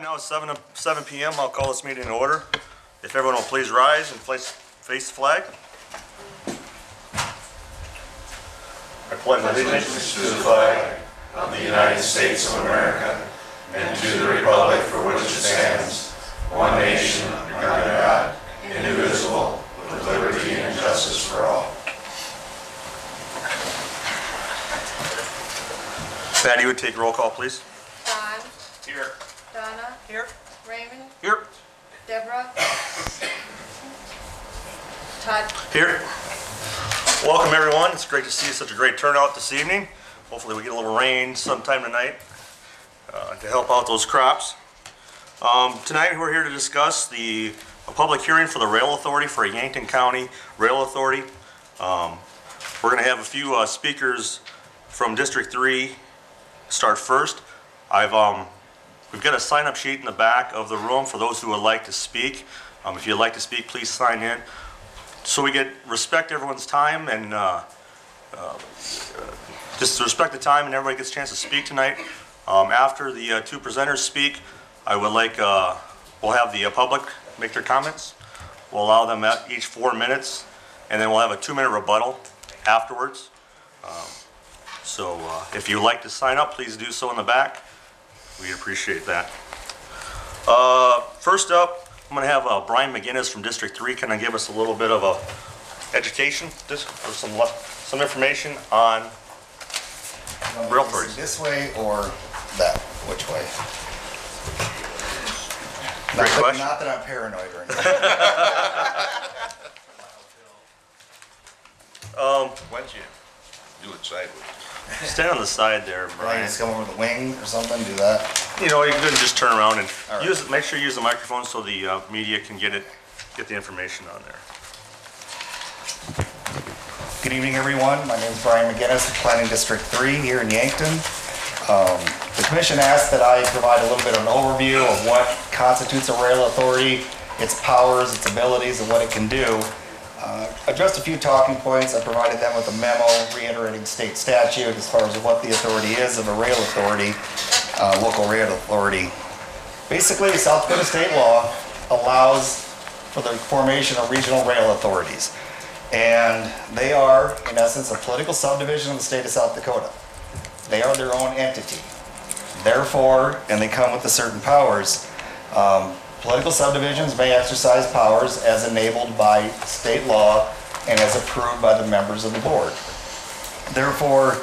Now it's 7 p.m. I'll call this meeting in order. If everyone will please rise and face the flag. I pledge allegiance to the flag of the United States of America and to the republic for which it stands, one nation, under God, indivisible, with liberty and justice for all. Patty, you would take roll call, please. Don. Here. Donna. Here. Raymond. Here. Deborah. Todd. Here. Welcome everyone. It's great to see such a great turnout this evening. Hopefully we get a little rain sometime tonight to help out those crops. Tonight we're here to discuss a public hearing for the Rail Authority for Yankton County Rail Authority. We're going to have a few speakers from District 3 start first. We've got a sign-up sheet in the back of the room for those who would like to speak. If you'd like to speak, please sign in. So we respect everyone's time and just respect the time and everybody gets a chance to speak tonight. After the two presenters speak, I would like, we'll have the public make their comments. We'll allow them at each 4 minutes, and then we'll have a 2-minute rebuttal afterwards. So if you'd like to sign up, please do so in the back. We'd appreciate that. First up, I'm going to have Brian McGinnis from District 3 kind of give us a little bit of a education, or some information on rail authorities. This way or that? Which way? Great question. Not that I'm paranoid or anything. Why don't you do it sideways? Stand on the side there, Can I Brian. just come over the wing or something, do that? You know, you can just turn around and right. make sure you use the microphone so the media can get the information on there. Good evening, everyone. My name is Brian McGinnis, Planning District 3 here in Yankton. The Commission asked that I provide a little bit of an overview of what constitutes a rail authority, its powers, its abilities, and what it can do. Addressed a few talking points. I provided them with a memo reiterating state statute as far as what the authority is of a rail authority, local rail authority. Basically, South Dakota state law allows for the formation of regional rail authorities. And they are, in essence, a political subdivision of the state of South Dakota. They are their own entity. Therefore, and they come with certain powers, political subdivisions may exercise powers as enabled by state law and as approved by the members of the board. Therefore,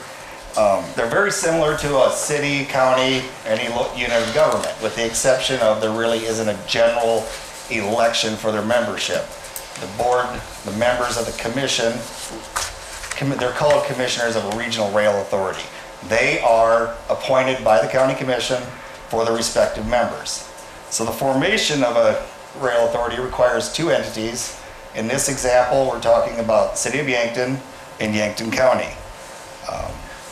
they're very similar to a city, county, any unit of government, with the exception of there really isn't a general election for their membership. The board, the members of the commission, they're called commissioners of a regional rail authority. They are appointed by the county commission for the respective members. So the formation of a rail authority requires two entities. In this example, we're talking about the City of Yankton and Yankton County.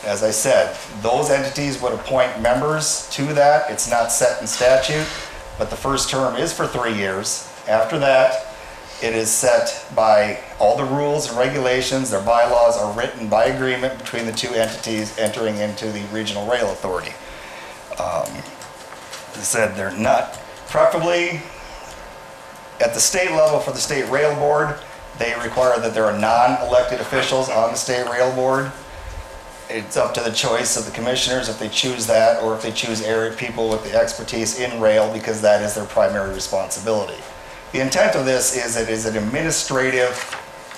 As I said, those entities would appoint members to that. It's not set in statute, but the first term is for 3 years. After that, it is set by all the rules and regulations. Their bylaws are written by agreement between the two entities entering into the regional rail authority. As I said, they're not, preferably at the state level for the state rail board, they require that there are non-elected officials on the state rail board. It's up to the choice of the commissioners if they choose that or if they choose area people with the expertise in rail, because that is their primary responsibility. The intent of this is it is an administrative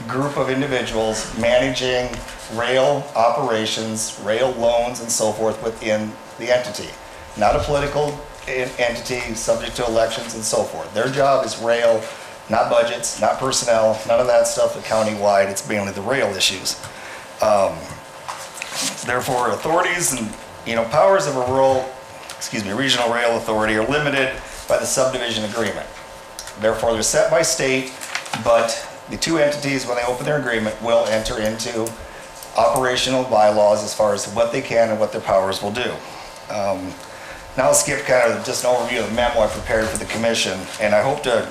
group of individuals managing rail operations, rail loans, and so forth within the entity. Not a political entity subject to elections and so forth. Their job is rail, not budgets, not personnel, none of that stuff at county-wide. It's mainly the rail issues. Therefore, authorities and powers of a regional rail authority are limited by the subdivision agreement. Therefore, they're set by state, but the two entities, when they open their agreement, will enter into operational bylaws as far as what they can and what their powers will do. Now I'll skip kind of just an overview of the memo I prepared for the commission, and I'll do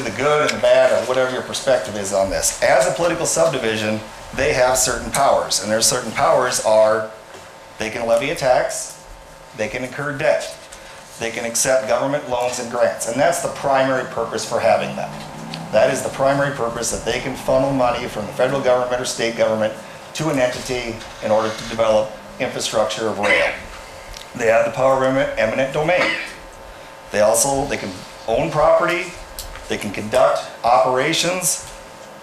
the good and the bad or whatever your perspective is on this. As a political subdivision, they have certain powers, and their certain powers are they can levy a tax, they can incur debt. They can accept government loans and grants, and that's the primary purpose for having them. That is the primary purpose, that they can funnel money from the federal government or state government to an entity in order to develop infrastructure of rail. They have the power of eminent domain. They can own property, they can conduct operations,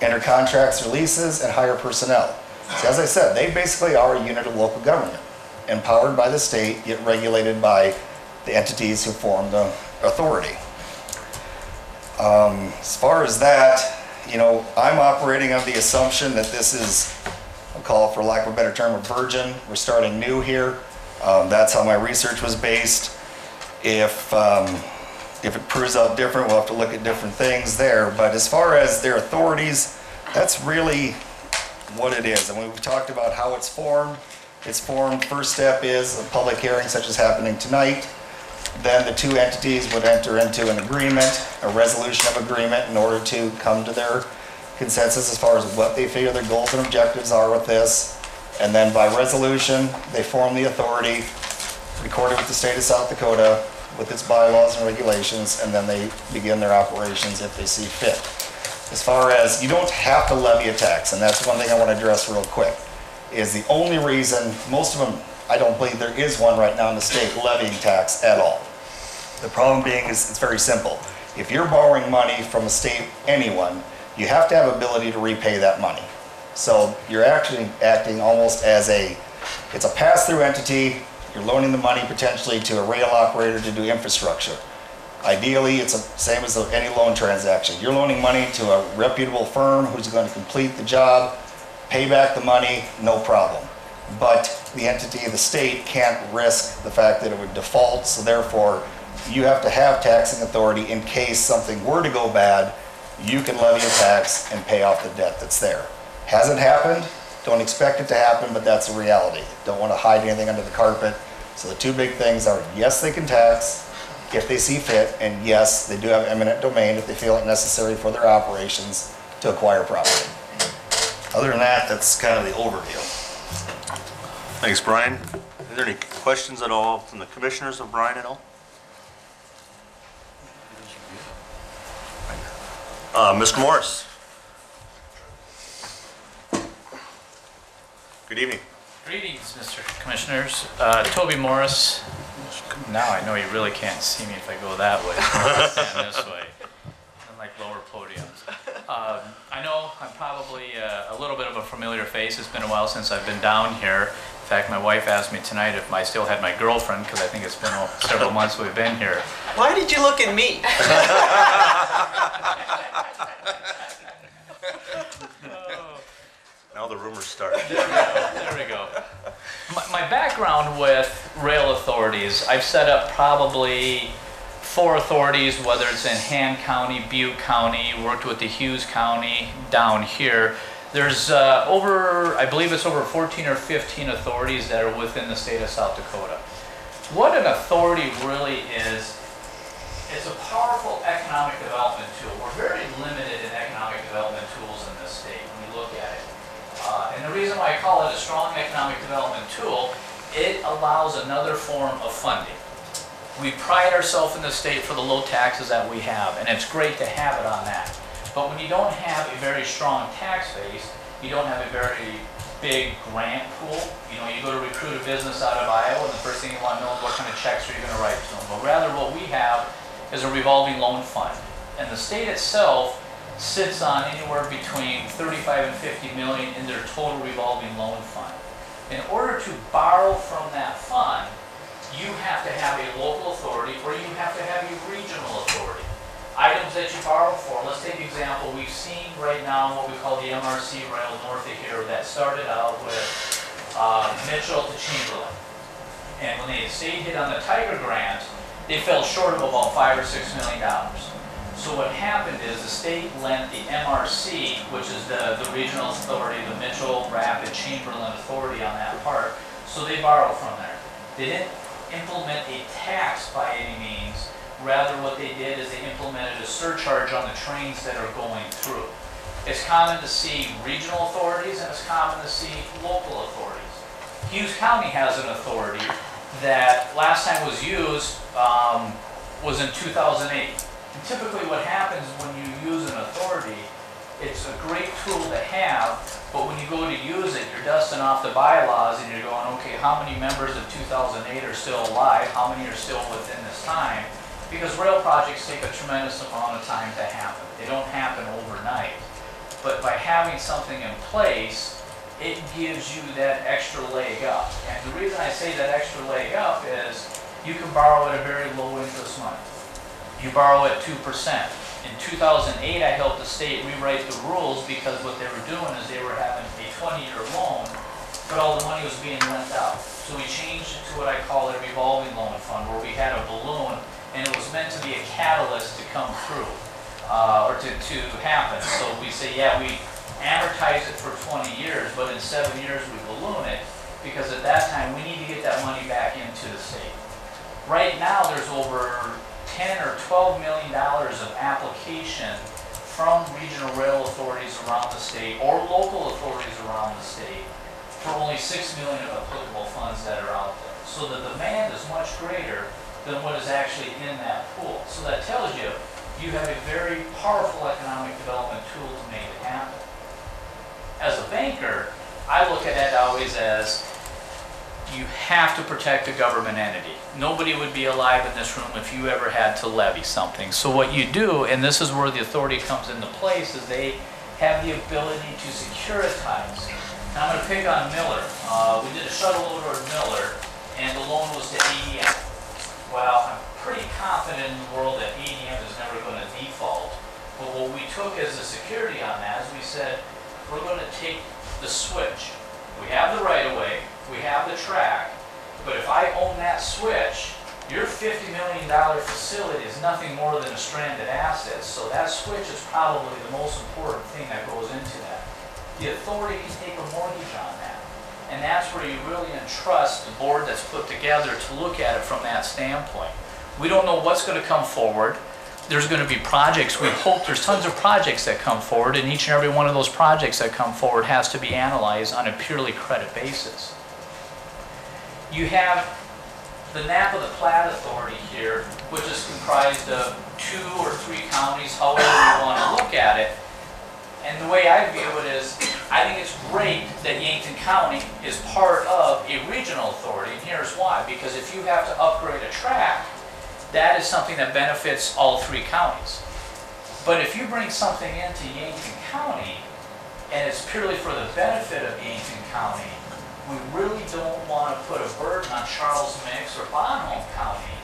enter contracts or leases, and hire personnel. So as I said, they basically are a unit of local government, empowered by the state, yet regulated by the entities who form the authority. As far as that, I'm operating on the assumption that this is, I'll call it, for lack of a better term, a virgin. We're starting new here. That's how my research was based. If it proves out different, we'll have to look at different things there. But as far as their authorities, that's really what it is. And we've talked about how it's formed. First step is a public hearing such as happening tonight. Then the two entities would enter into an agreement, a resolution of agreement, in order to come to their consensus as far as what they figure their goals and objectives are with this. And then by resolution, they form the authority, record it with the state of South Dakota, with its bylaws and regulations, and then they begin their operations if they see fit. As far as, you don't have to levy a tax, and that's one thing I want to address real quick, is the only reason, most of them, I don't believe there is one right now in the state levying tax at all. The problem being is it's very simple. If you're borrowing money from a state, anyone, you have to have ability to repay that money. So you're actually acting almost as it's a pass-through entity. You're loaning the money potentially to a rail operator to do infrastructure. Ideally, it's the same as any loan transaction. You're loaning money to a reputable firm who's going to complete the job, pay back the money, no problem. But the entity of the state can't risk the fact that it would default, so therefore you have to have taxing authority in case something were to go bad. You can levy a tax and pay off the debt that's there. Hasn't happened, don't expect it to happen, but that's a reality. Don't want to hide anything under the carpet. So the two big things are, yes, they can tax if they see fit, and yes, they do have eminent domain if they feel it necessary for their operations to acquire property. Other than that, that's kind of the overview. Thanks, Brian. Are there any questions at all from the commissioners of Brian at all? Mr. Morris. Good evening. Greetings, Mr. Commissioners. Toby Morris. Now I know you really can't see me if I go that way. Stand this way. Unlike lower podiums. I know I'm probably a little bit of a familiar face. It's been a while since I've been down here. In fact, my wife asked me tonight if I still had my girlfriend, because I think it's been several months we've been here. Why did you look at me? Now the rumors start. There we go. My background with rail authorities, I've set up probably 4 authorities, whether it's in Han County, Butte County, worked with the Hughes County down here. There's I believe it's over 14 or 15 authorities that are within the state of South Dakota. What an authority really is, it's a powerful economic development tool. We're very limited in economic development tools in this state when you look at it. And the reason why I call it a strong economic development tool, it allows another form of funding. We pride ourselves in the state for the low taxes that we have, and it's great to have it on that. But when you don't have a very strong tax base, you don't have a very big grant pool. You go to recruit a business out of Iowa, and the first thing you want to know is what kind of checks are you going to write to them. But rather what we have is a revolving loan fund. And the state itself sits on anywhere between 35 and 50 million in their total revolving loan fund. In order to borrow from that fund, you have to have a local authority or you have to have a regional authority. Items that you borrow for, let's take an example, we've seen right now what we call the MRC rail north of here that started out with Mitchell to Chamberlain. And when the state hit on the Tiger grant, they fell short of about $5 or $6 million. So what happened is the state lent the MRC, which is the regional authority, the Mitchell, Rapid, Chamberlain authority on that part, so they borrowed from there. They didn't implement a tax by any means. Rather, what they did is they implemented a surcharge on the trains that are going through. It's common to see regional authorities and it's common to see local authorities. Hughes County has an authority that last time was used was in 2008. And typically what happens when you use an authority, it's a great tool to have, but when you go to use it, you're dusting off the bylaws and you're going, okay, how many members of 2008 are still alive? How many are still within this time? Because rail projects take a tremendous amount of time to happen. They don't happen overnight. But by having something in place, it gives you that extra leg up. And the reason I say that extra leg up is you can borrow at a very low interest money. You borrow at 2%. In 2008, I helped the state rewrite the rules because what they were doing is they were having a 20-year loan, but all the money was being lent out. So we changed it to what I call a revolving loan fund, where we had a balloon, and it was meant to be a catalyst to come through, or to happen. So we say, yeah, we amortize it for 20 years, but in 7 years we balloon it, because at that time we need to get that money back into the state. Right now there's over 10 or 12 million dollars of application from regional rail authorities around the state or local authorities around the state for only 6 million of applicable funds that are out there. So the demand is much greater than what is actually in that pool. So that tells you you have a very powerful economic development tool to make it happen. As a banker, I look at it always as you have to protect a government entity. Nobody would be alive in this room if you ever had to levy something. So what you do, and this is where the authority comes into place, is they have the ability to securitize. Now I'm going to pick on Miller. We did a shuttle loader at Miller, and the loan was to ADM. Well, I'm pretty confident in the world that ADM is never going to default. But what we took as a security on that is we said, we're going to take the switch. We have the right-of-way, we have the track, but if I own that switch, your $50 million facility is nothing more than a stranded asset. So that switch is probably the most important thing that goes into that. The authority can take a mortgage on that. And that's where you really entrust the board that's put together to look at it from that standpoint. We don't know what's going to come forward. There's going to be projects. We hope there's tons of projects that come forward, and each and every one of those projects that come forward has to be analyzed on a purely credit basis. You have the Napa the Platte Authority here, which is comprised of 2 or 3 counties, however you want to look at it. And the way I view it is, I think it's great that Yankton County is part of a regional authority, and here's why. Because if you have to upgrade a track, that is something that benefits all 3 counties. But if you bring something into Yankton County, and it's purely for the benefit of Yankton County, we really don't want to put a burden on Charles Mix or Bonhomme County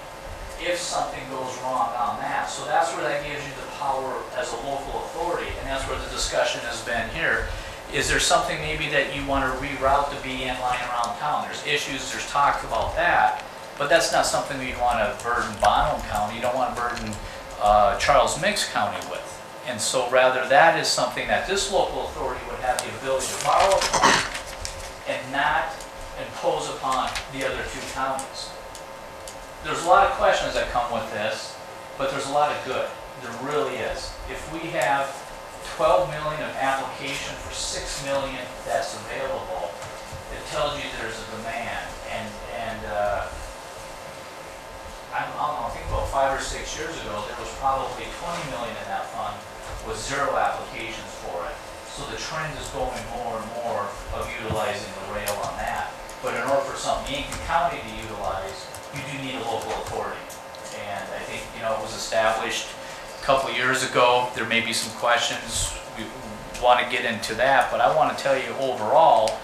if something goes wrong on that. So that's where that gives you the power as a local authority, and that's where the discussion has been here. Is there something maybe that you want to reroute the BN line around town? There's issues, there's talk about that, but that's not something you'd want to burden Bonhomme County. You don't want to burden Charles Mix County with. And so rather that is something that this local authority would have the ability to borrow upon and not impose upon the other 2 counties. There's a lot of questions that come with this, but there's a lot of good. There really is. If we have 12 million of application for 6 million that's available, it tells you there's a demand. And I don't know, I think about 5 or 6 years ago, there was probably 20 million in that fund with 0 applications for it. So the trend is going more and more of utilizing the rail on that. But in order for something Yankton County to utilize, you do need a local authority. And I think, you know, it was established a couple of years ago. There may be some questions. We want to get into that. But I want to tell you overall,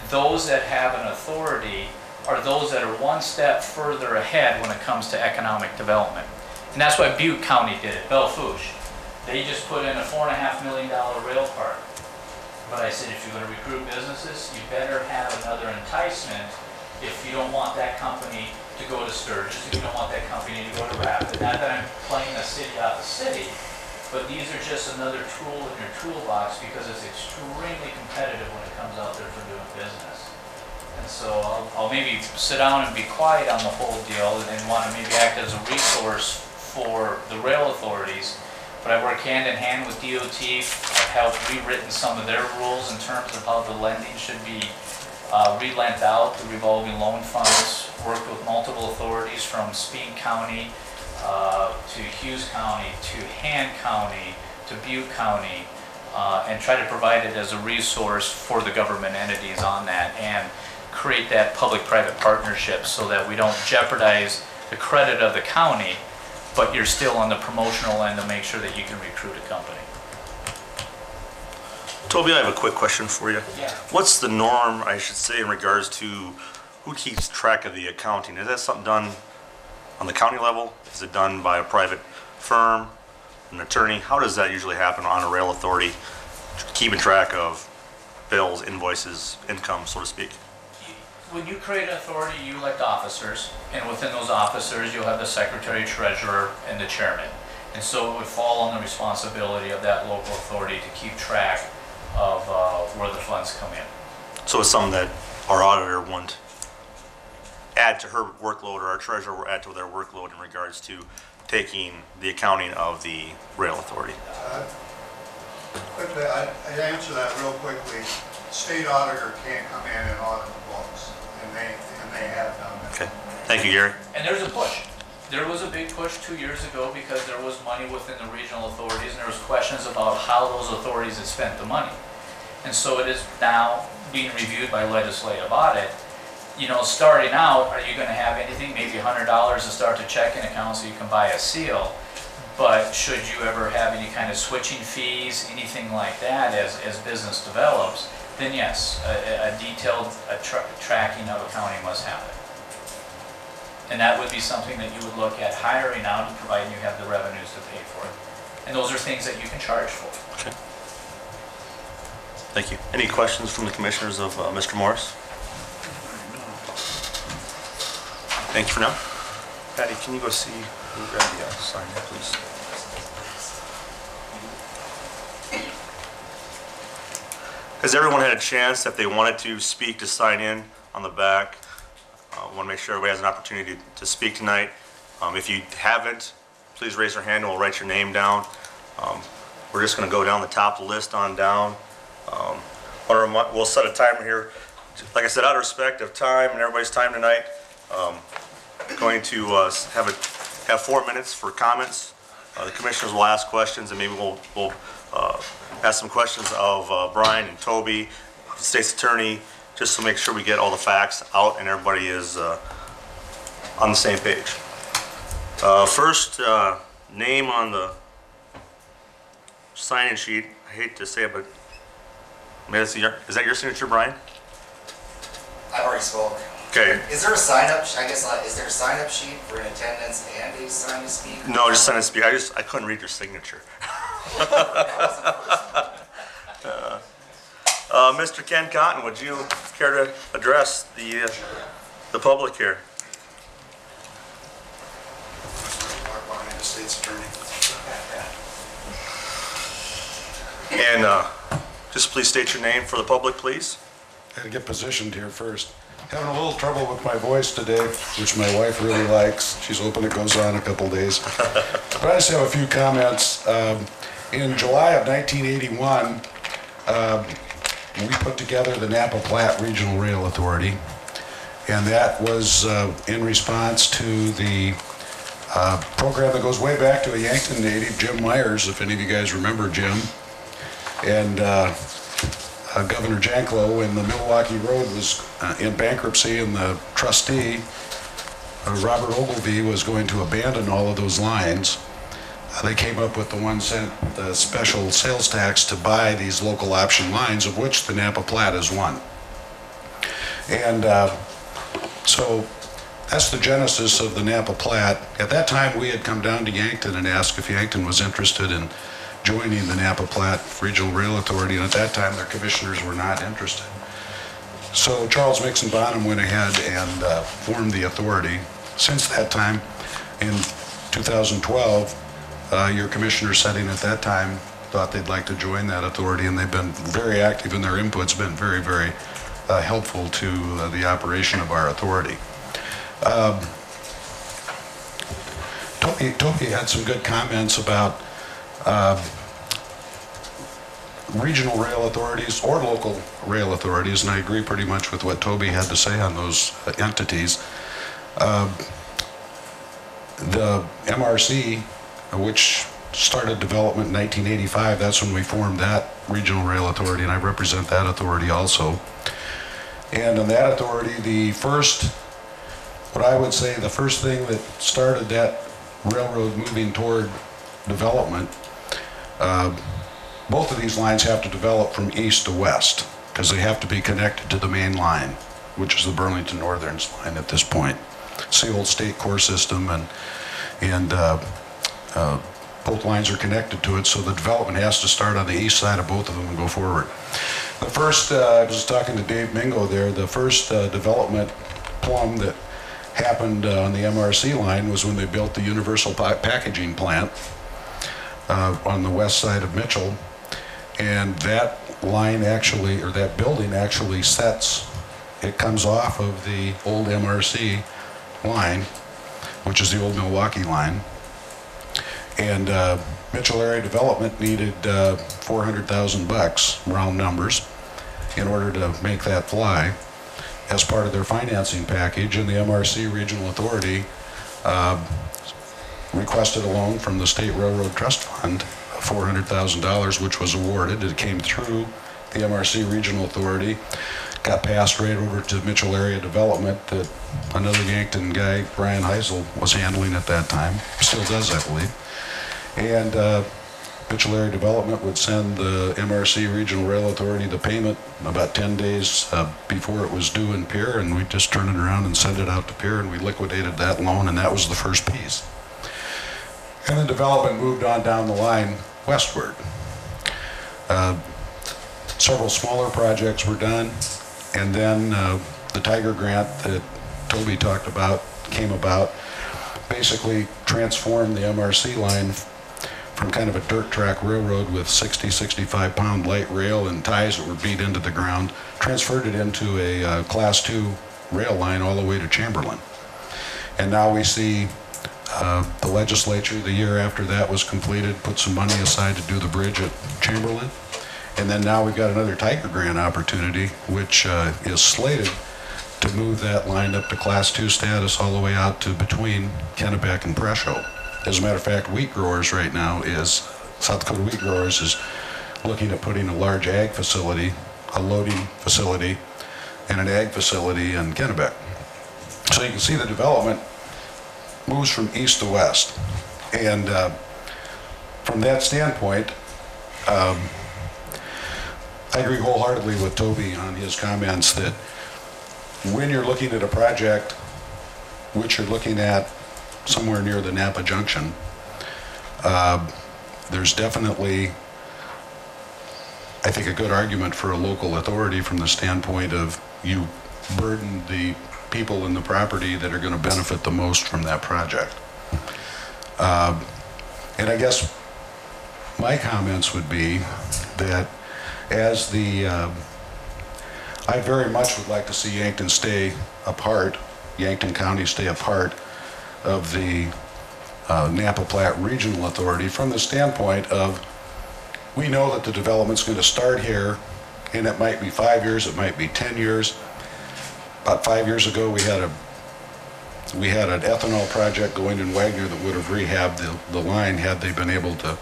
those that have an authority are those that are one step further ahead when it comes to economic development. And that's why Butte County did it, Belle Fourche. They just put in a $4.5 million rail park. But I said, if you're going to recruit businesses, you better have another enticement if you don't want that company to go to Sturgis, if you don't want that company to go to Rapid. Not that I'm playing the city out the city, but these are just another tool in your toolbox because it's extremely competitive when it comes out there for doing business. And so I'll maybe sit down and be quiet on the whole deal and want to maybe act as a resource for the rail authorities. But I work hand in hand with DOT. I've helped rewritten some of their rules in terms of how the lending should be relent out the revolving loan funds, worked with multiple authorities from Speed County to Hughes County to Han County to Butte County, and try to provide it as a resource for the government entities on that and create that public-private partnership so that we don't jeopardize the credit of the county, but you're still on the promotional end to make sure that you can recruit a company. Toby, I have a quick question for you. Yeah. What's the norm, I should say, in regards to who keeps track of the accounting? Is that something done on the county level? Is it done by a private firm, an attorney? How does that usually happen on a rail authority, keeping track of bills, invoices, income, so to speak? When you create an authority, you elect officers, and within those officers, you'll have the secretary, treasurer, and the chairman. And so it would fall on the responsibility of that local authority to keep track of where the funds come in. So it's something that our auditor won't add to her workload, or our treasurer will add to their workload in regards to taking the accounting of the rail authority. Quickly, I answer that real quickly. State auditor can't come in and audit the books, and they have done that. Okay, thank you, Gary. And there's a push. There was a big push 2 years ago because there was money within the regional authorities, and there was questions about how those authorities had spent the money. And so it is now being reviewed by legislative audit. You know, starting out, are you going to have anything, maybe $100 to start a checking account so you can buy a seal? But should you ever have any kind of switching fees, anything like that as business develops, then yes, a detailed tracking of accounting must happen. And that would be something that you would look at hiring out, providing you have the revenues to pay for it. And those are things that you can charge for. Okay. Thank you. Any questions from the commissioners of Mr. Morris? Thank you for now. Patty, can you go see who grabbed the sign here, please? Has everyone had a chance, if they wanted to speak, to sign in on the back? I want to make sure everybody has an opportunity to speak tonight. If you haven't, please raise your hand and we'll write your name down. We're just going to go down the top of the list on down. We'll set a timer here. Like I said, out of respect of time and everybody's time tonight, going to have 4 minutes for comments. The commissioners will ask questions, and maybe we'll ask some questions of Brian and Toby, the state's attorney, just to make sure we get all the facts out and everybody is on the same page. First, name on the sign-in sheet. I hate to say it, but is that your signature, Brian? I've already spoke. Okay. Is there a sign-up, I guess, is there a sign-up sheet for an attendance and a sign to speak? No, just sign to speak. I couldn't read your signature. Mr. Ken Cotton, would you care to address the public here? Walk behind the state's attorney. And just please state your name for the public, please. I had to get positioned here first. Having a little trouble with my voice today, which my wife really likes. She's hoping it goes on a couple days. But I just have a few comments. In July of 1981, we put together the Napa Platte Regional Rail Authority, and that was in response to the program that goes way back to a Yankton native, Jim Myers, if any of you guys remember Jim, and Governor Janklow, when the Milwaukee Road was in bankruptcy and the trustee, Robert Ogilvie, was going to abandon all of those lines. They came up with the 1 cent special sales tax to buy these local option lines, of which the Napa Platte is one. And so that's the genesis of the Napa Platte. At that time, we had come down to Yankton and asked if Yankton was interested in joining the Napa Platte Regional Rail Authority, and at that time, their commissioners were not interested. So Charles Mixon Bonham went ahead and formed the authority. Since that time, in 2012, your commissioner sitting at that time thought they'd like to join that authority, and they've been very active, and their input's been very, very helpful to the operation of our authority. Toby had some good comments about regional rail authorities or local rail authorities, and I agree pretty much with what Toby had to say on those entities. The MRC, which started development in 1985, that's when we formed that regional rail authority, and I represent that authority also. And on that authority, what I would say the first thing that started that railroad moving toward development, both of these lines have to develop from east to west because they have to be connected to the main line, which is the Burlington Northern's line at this point. It's the old state core system, and both lines are connected to it, so the development has to start on the east side of both of them and go forward. The first, I was talking to Dave Mingo there, the first development plum that happened on the MRC line was when they built the Universal Packaging Plant on the west side of Mitchell. And that line actually, or that building actually it comes off of the old MRC line, which is the old Milwaukee line. And Mitchell Area Development needed $400,000, round numbers, in order to make that fly as part of their financing package. And the MRC Regional Authority requested a loan from the State Railroad Trust Fund, $400,000, which was awarded. It came through the MRC Regional Authority, got passed right over to Mitchell Area Development that another Yankton guy, Brian Heisel, was handling at that time, still does, I believe. And Mitchell Area Development would send the MRC Regional Rail Authority the payment about 10 days before it was due in Pier, and we'd just turn it around and send it out to Pier, and we liquidated that loan, and that was the first piece. And then development moved on down the line westward. Several smaller projects were done, and then the Tiger Grant that Toby talked about came about, basically transformed the MRC line from kind of a dirt track railroad with 65 pound light rail and ties that were beat into the ground, transferred it into a class 2 rail line all the way to Chamberlain. And now we see the legislature, the year after that was completed, put some money aside to do the bridge at Chamberlain. And then now we've got another Tiger Grant opportunity, which is slated to move that line up to class 2 status all the way out to between Kennebec and Presho. As a matter of fact, Wheat Growers right now South Dakota Wheat Growers is looking at putting a large ag facility, a loading facility, and an ag facility in Kennebec. So you can see the development moves from east to west. And from that standpoint, I agree wholeheartedly with Toby on his comments that when you're looking at a project, which you're looking at somewhere near the Napa Junction, there's definitely, I think, a good argument for a local authority from the standpoint of you burden the people in the property that are going to benefit the most from that project. And I guess my comments would be that as I very much would like to see Yankton County stay a part of the Napa Platte Regional Authority from the standpoint of, we know that the development's going to start here, and it might be 5 years, it might be 10 years. About 5 years ago, we had an ethanol project going in Wagner that would have rehabbed the line had they been able to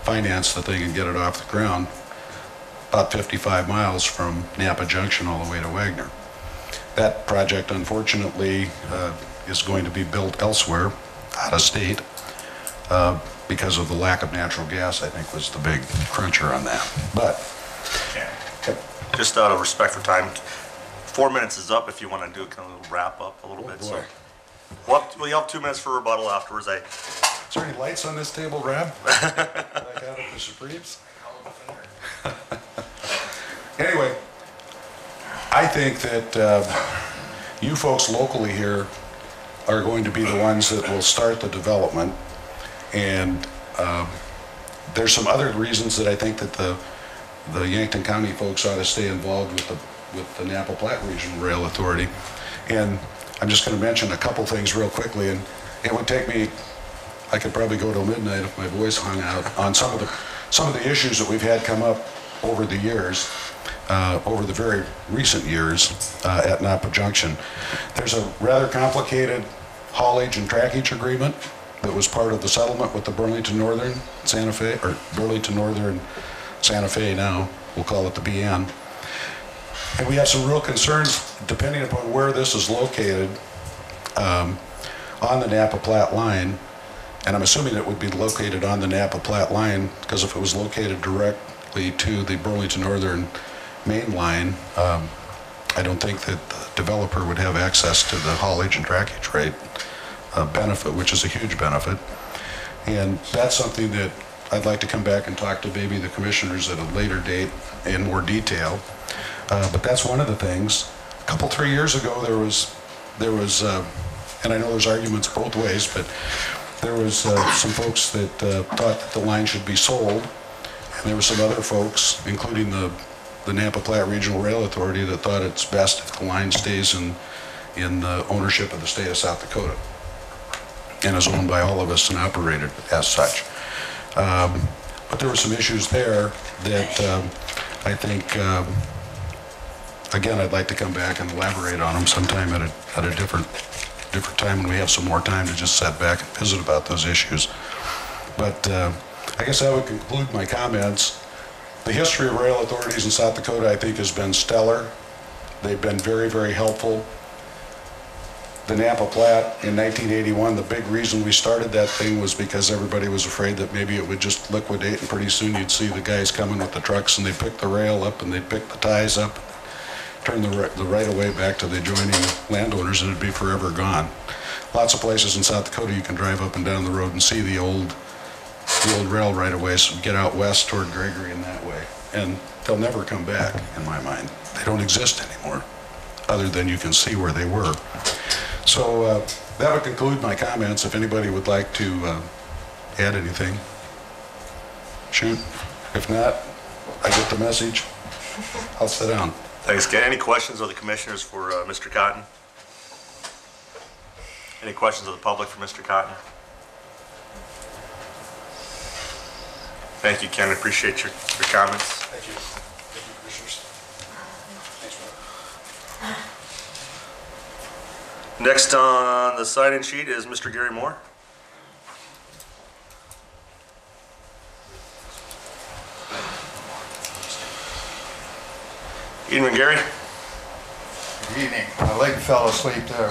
finance the thing and get it off the ground, about 55 miles from Napa Junction all the way to Wagner. That project, unfortunately, is going to be built elsewhere, out of state, because of the lack of natural gas, I think, was the big cruncher on that. But, Just out of respect for time, 4 minutes is up if you want to do kind of a little wrap up a little bit. So, well, you have 2 minutes for rebuttal afterwards. Is there any lights on this table, Rob? Like out of the Supremes? Anyway, I think that you folks locally here are going to be the ones that will start the development, and there's some other reasons that I think that the Yankton County folks ought to stay involved with the Napa Platte Regional Rail Authority. And I'm just going to mention a couple things real quickly, and it would take me, I could probably go till midnight if my voice hung out on some of the issues that we've had come up over the years, over the very recent years at Napa Junction. There's a rather complicated haulage and trackage agreement that was part of the settlement with the Burlington Northern Santa Fe, or Burlington Northern Santa Fe now, we'll call it the BN. And we have some real concerns, depending upon where this is located, on the Napa Platte line. And I'm assuming it would be located on the Napa Platte line, because if it was located directly to the Burlington Northern main line, I don't think that the developer would have access to the haulage and trackage rate benefit, which is a huge benefit. And that's something that I'd like to come back and talk to maybe the commissioners at a later date in more detail. But that's one of the things. A couple, 3 years ago, there was, and I know there's arguments both ways, but there was some folks that thought that the line should be sold, and there were some other folks, including the Napa Platte Regional Rail Authority, that thought it's best if the line stays in the ownership of the state of South Dakota and is owned by all of us and operated as such. But there were some issues there that I think, again, I'd like to come back and elaborate on them sometime at a different time when we have some more time to just sit back and visit about those issues. But I guess that would conclude my comments. The history of rail authorities in South Dakota, I think, has been stellar. They've been very, very helpful. The Napa Platte in 1981, the big reason we started that thing was because everybody was afraid that maybe it would just liquidate, and pretty soon you'd see the guys coming with the trucks and they pick the rail up and they pick the ties up, turn the right-of-way back to the adjoining landowners, and it'd be forever gone. Lots of places in South Dakota you can drive up and down the road and see the old rail right-of-way, so get out west toward Gregory in that way. And they'll never come back, in my mind. They don't exist anymore, other than you can see where they were. So that would conclude my comments. If anybody would like to add anything, shoot. If not, I get the message. I'll sit down. Thanks, Ken. Any questions of the commissioners for Mr. Cotton? Any questions of the public for Mr. Cotton? Thank you, Ken. I appreciate your comments. Thank you. Thank you, commissioners. Thanks, Rob. Next on the sign-in sheet is Mr. Gary Moore. Evening, Gary. Good evening. My leg fell asleep there.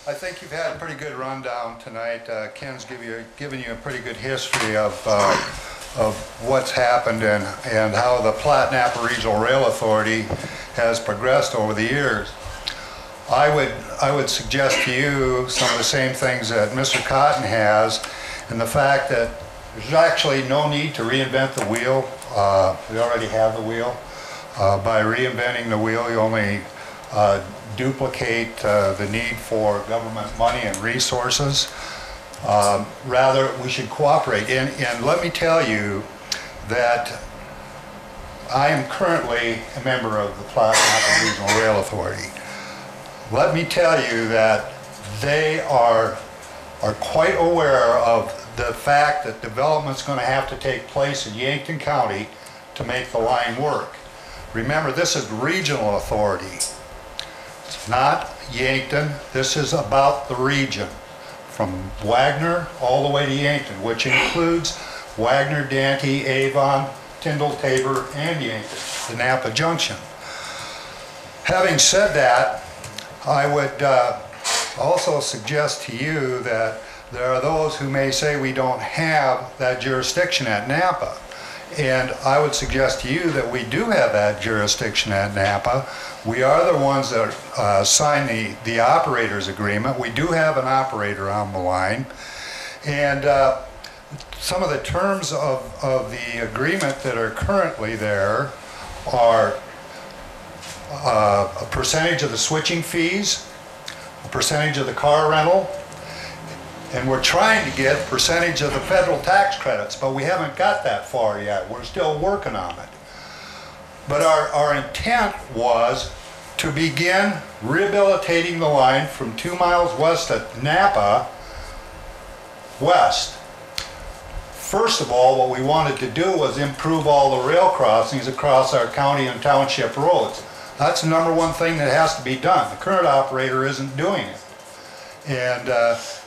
I think you've had a pretty good rundown tonight. Ken's given you a pretty good history of what's happened and how the Platte Napa Regional Rail Authority has progressed over the years. I would suggest to you some of the same things that Mr. Cotton has, and the fact that there's actually no need to reinvent the wheel. We already have the wheel. By reinventing the wheel, you only duplicate the need for government money and resources. Rather, we should cooperate. And let me tell you that I am currently a member of the Platte Napa Regional Rail Authority. Let me tell you that they are quite aware of the fact that development's going to have to take place in Yankton County to make the line work. Remember, this is regional authority. It's not Yankton. This is about the region, from Wagner all the way to Yankton, which includes Wagner, Dante, Avon, Tyndall, Tabor, and Yankton, the Napa Junction. Having said that, I would also suggest to you that there are those who may say we don't have that jurisdiction at Napa. And I would suggest to you that we do have that jurisdiction at Napa. We are the ones that signed the operator's agreement. We do have an operator on the line. And some of the terms of the agreement that are currently there are a percentage of the switching fees, a percentage of the car rental, and we're trying to get a percentage of the federal tax credits, but we haven't got that far yet. We're still working on it. But our intent was to begin rehabilitating the line from 2 miles west of Napa, west, first of all, what we wanted to do was improve all the rail crossings across our county and township roads. That's the number one thing that has to be done. The current operator isn't doing it. And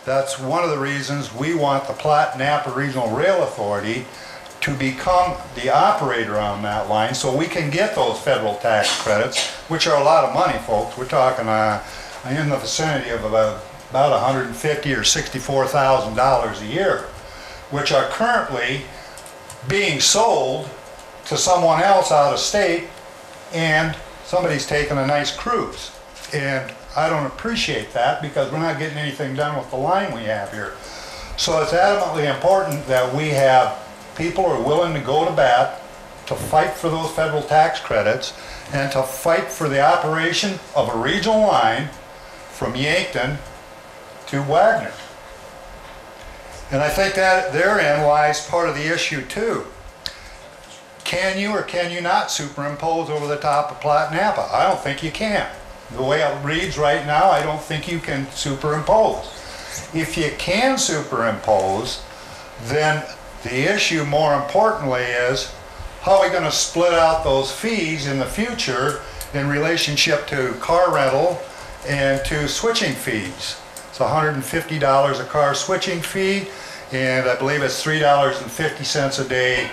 that's one of the reasons we want the Platte Napa Regional Rail Authority to become the operator on that line so we can get those federal tax credits, which are a lot of money, folks. We're talking in the vicinity of about $150,000 or $64,000 a year, which are currently being sold to someone else out of state, and somebody's taking a nice cruise. And I don't appreciate that because we're not getting anything done with the line we have here. So it's adamantly important that we have people who are willing to go to bat to fight for those federal tax credits and to fight for the operation of a regional line from Yankton to Wagner. And I think that therein lies part of the issue too. Can you or can you not superimpose over the top of Platte Napa? I don't think you can. The way it reads right now, I don't think you can superimpose. If you can superimpose, then the issue more importantly is how are we going to split out those fees in the future in relationship to car rental and to switching fees. It's $150 a car switching fee, and I believe it's $3.50 a day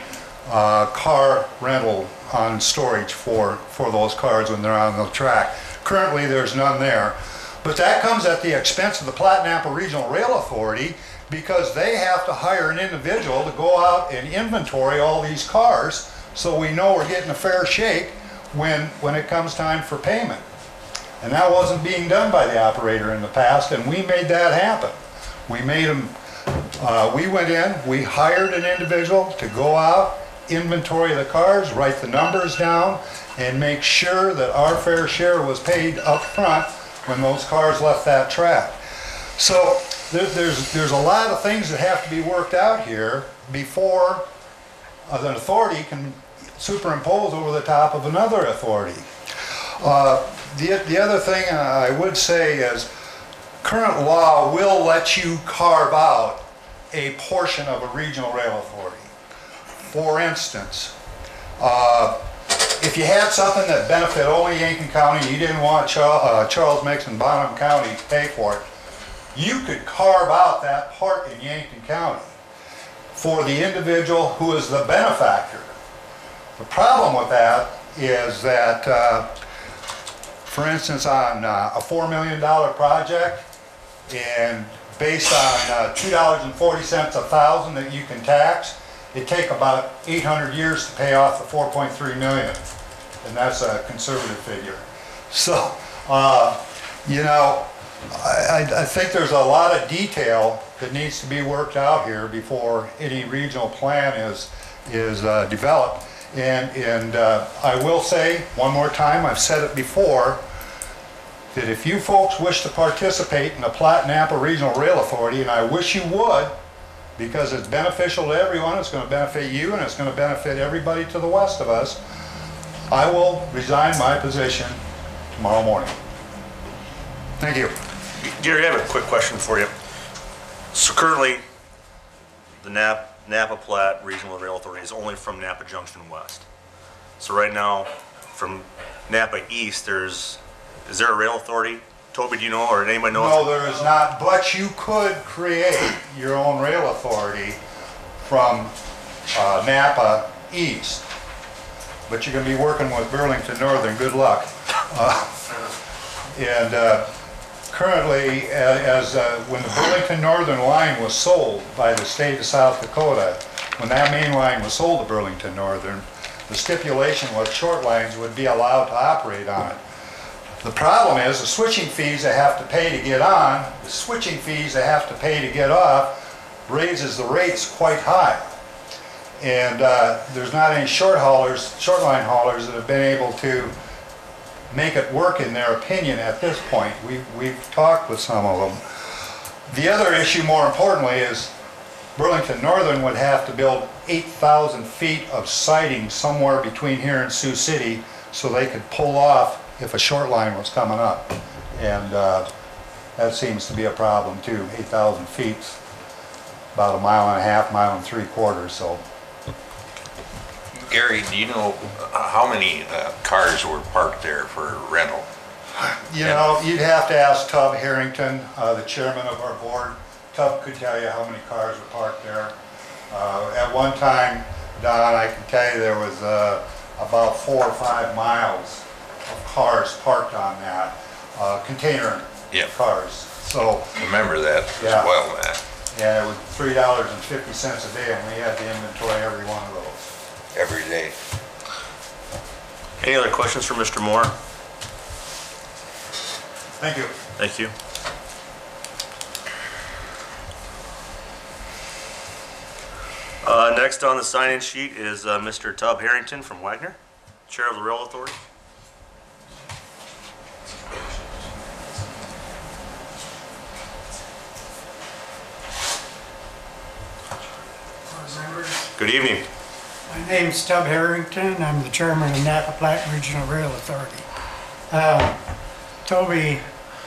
car rental on storage for those cars when they're on the track. Currently there's none there, but that comes at the expense of the Platte Napa Regional Rail Authority because they have to hire an individual to go out and inventory all these cars so we know we're getting a fair shake when it comes time for payment. And that wasn't being done by the operator in the past, and we made that happen. We made them, we went in, we hired an individual to go out, inventory the cars, write the numbers down, and make sure that our fair share was paid up front when those cars left that track. So there's a lot of things that have to be worked out here before an authority can superimpose over the top of another authority. The other thing I would say is current law will let you carve out a portion of a regional rail authority. For instance, if you had something that benefited only Yankton County, you didn't want Charles Mix and Bonham County to pay for it, you could carve out that part in Yankton County for the individual who is the benefactor. The problem with that is that, for instance, on a $4 million project, and based on $2.40 a thousand that you can tax, it'd take about 800 years to pay off the 4.3 million, and that's a conservative figure. So, you know, I think there's a lot of detail that needs to be worked out here before any regional plan is developed. And I will say one more time, I've said it before, that if you folks wish to participate in the Platte Napa Regional Rail Authority, and I wish you would, because it's beneficial to everyone, it's going to benefit you, and it's going to benefit everybody to the west of us, I will resign my position tomorrow morning. Thank you. Gary, I have a quick question for you. So currently, the Napa Platte Regional Rail Authority is only from Napa Junction West. So right now, from Napa East, is there a rail authority? Toby, do you know, or anybody know? No, there is not, but you could create your own rail authority from Napa East. But you're going to be working with Burlington Northern. Good luck. Currently, when the Burlington Northern line was sold by the state of South Dakota, when that main line was sold to Burlington Northern, the stipulation was short lines would be allowed to operate on it. The problem is the switching fees they have to pay to get on, the switching fees they have to pay to get off raises the rates quite high. And there's not any short line haulers that have been able to make it work in their opinion at this point. We've talked with some of them. The other issue, more importantly, is Burlington Northern would have to build 8,000 feet of siding somewhere between here and Sioux City so they could pull off if a short line was coming up. And that seems to be a problem too, 8,000 feet. about a mile and a half, mile and 3/4, so. Gary, do you know how many cars were parked there for rental? You know, you'd have to ask Tub Harrington, the chairman of our board. Tub could tell you how many cars were parked there. At one time, Don, I can tell you there was about 4 or 5 miles of cars parked on that, container Yep. cars. So, Remember that as Yeah. well, Matt. yeah, it was $3.50 a day, and we had to inventory every one of those. Every day. Any other questions for Mr. Moore? Thank you. Thank you. Next on the sign-in sheet is Mr. Tub Harrington from Wagner, Chair of the Rail Authority. Members, Good evening. my name's Tub Harrington. I'm the chairman of Napa Platte Regional Rail Authority. Toby,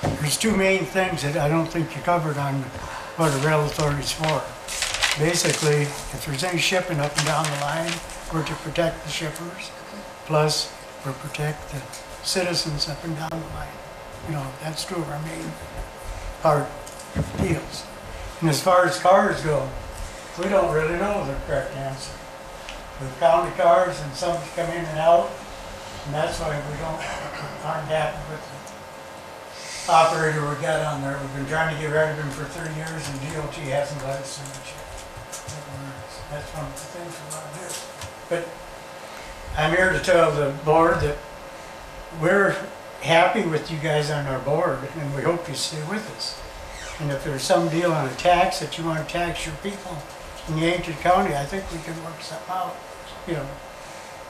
there's 2 main things that I don't think you covered on what a rail authority's for. Basically, if there's any shipping up and down the line, we're to protect the shippers, plus we're to protect the citizens up and down the line. You know, that's 2 of our main part deals. And as far as cars go, we don't really know the correct answer. We've counted cars and some come in and out, and that's why aren't happy with the operator we got on there. We've been trying to get rid of him for 30 years and DOT hasn't let us so much yet. That's one of the things we want to do. But I'm here to tell the board that we're happy with you guys on our board and we hope you stay with us. And if there's some deal on a tax that you want to tax your people in Yankton County, I think we can work something out, you know.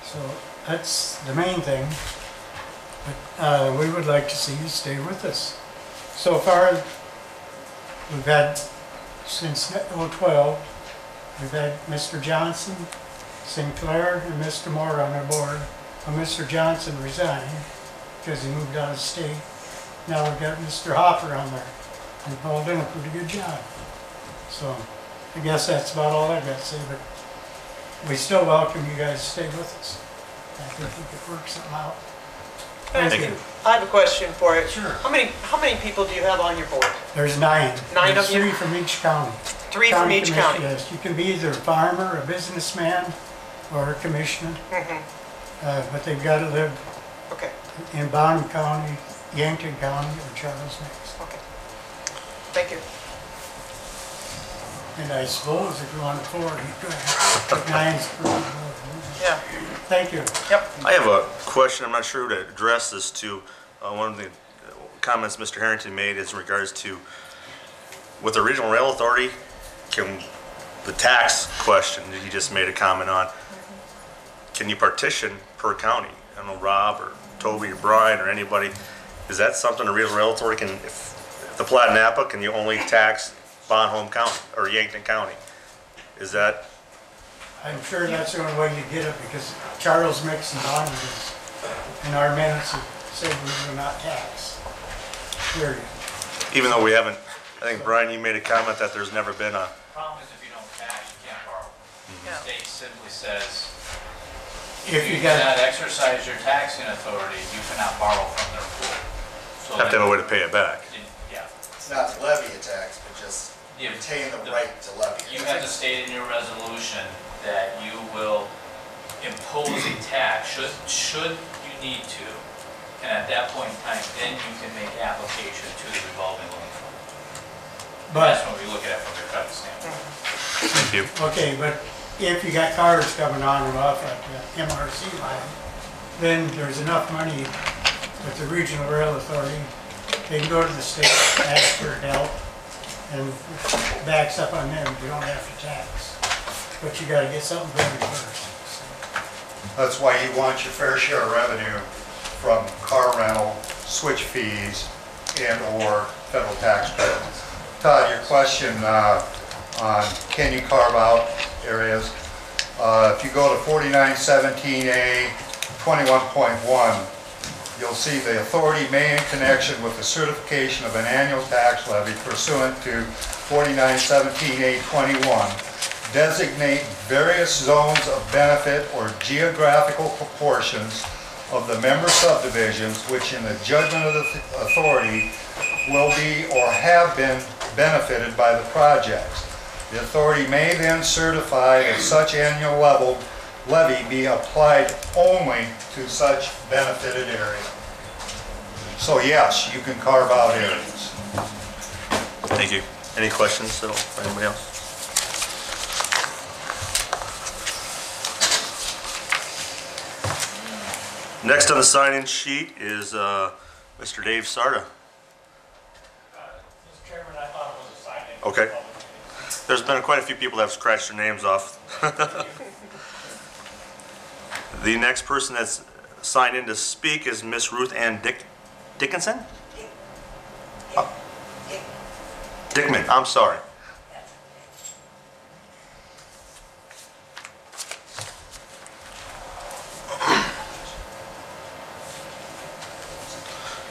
So that's the main thing. But we would like to see you stay with us. So far, we've had, since 2012, we've had Mr. Johnson, Sinclair, and Mr. Moore on our board. Well, Mr. Johnson resigned because he moved out of state. Now we've got Mr. Hopper on there. They've all done a pretty good job. So I guess that's about all I've got to say, but we still welcome you guys to stay with us. I think we could work something out. Thank you. I have a question for it. Sure. How many people do you have on your board? There's 9. 9 There's of you? 3 from each county. 3 from each commission- county? Yes, you can be either a farmer, a businessman, or a commissioner. But they've got to live Okay, in Bond County, Yankton County, or Charles Mix. okay. Thank you. And I suppose if you want 4, you could have 9's per board. Yeah, Thank you. yep. I have a question. I'm not sure who to address this to. One of the comments Mr. Harrington made is in regards to, with the Regional Rail Authority, can the tax question that he just made a comment on, can you partition per county? I don't know, Rob or Toby or Brian or anybody, is that something the Regional Rail Authority can, if the Platte Napa, can you only tax Bon Homme County or Yankton County? Is that, I'm sure that's the only way you get it because Charles Mix and Bond is, in our minutes, said we will not tax. Period. even though we haven't, I think Brian, you made a comment that there's never been a, Problem is if you don't tax, you can't borrow. Yeah. The state simply says, If you you got, cannot exercise your taxing authority, you cannot borrow from their pool. So have to have a way to pay it back. Yeah. It's not to levy a tax, but just You- retain the right to levy You it. have to state in your resolution that you will impose a tax, should you need to. And at that point in time, then you can make application to the revolving loan fund. That's but, when we look at it from the credit standpoint. Thank you. okay, but if you got cars coming on and off at the MRC line, then there's enough money with the Regional Rail Authority. They can go to the state, ask for help, and backs up on them, you don't have to tax. But you gotta get something going first. That's why you want your fair share of revenue from car rental, switch fees, and/or federal tax credits. Todd, your question on can you carve out areas? If you go to 4917A 21.1, you'll see the authority may, in connection with the certification of an annual tax levy pursuant to 4917A21, designate various zones of benefit or geographical proportions of the member subdivisions which in the judgment of the authority will be or have been benefited by the projects. The authority may then certify that such annual levy be applied only to such benefited area. So yes, you can carve out areas. Thank you. Any questions at all for anybody else? Next on the sign-in sheet is Mr. Dave Sarda. Mr. Chairman, I thought it was a sign-in. Okay. There's been quite a few people that have scratched their names off. The next person that's signed in to speak is Miss Ruth Ann Dickinson? Dickman, I'm sorry.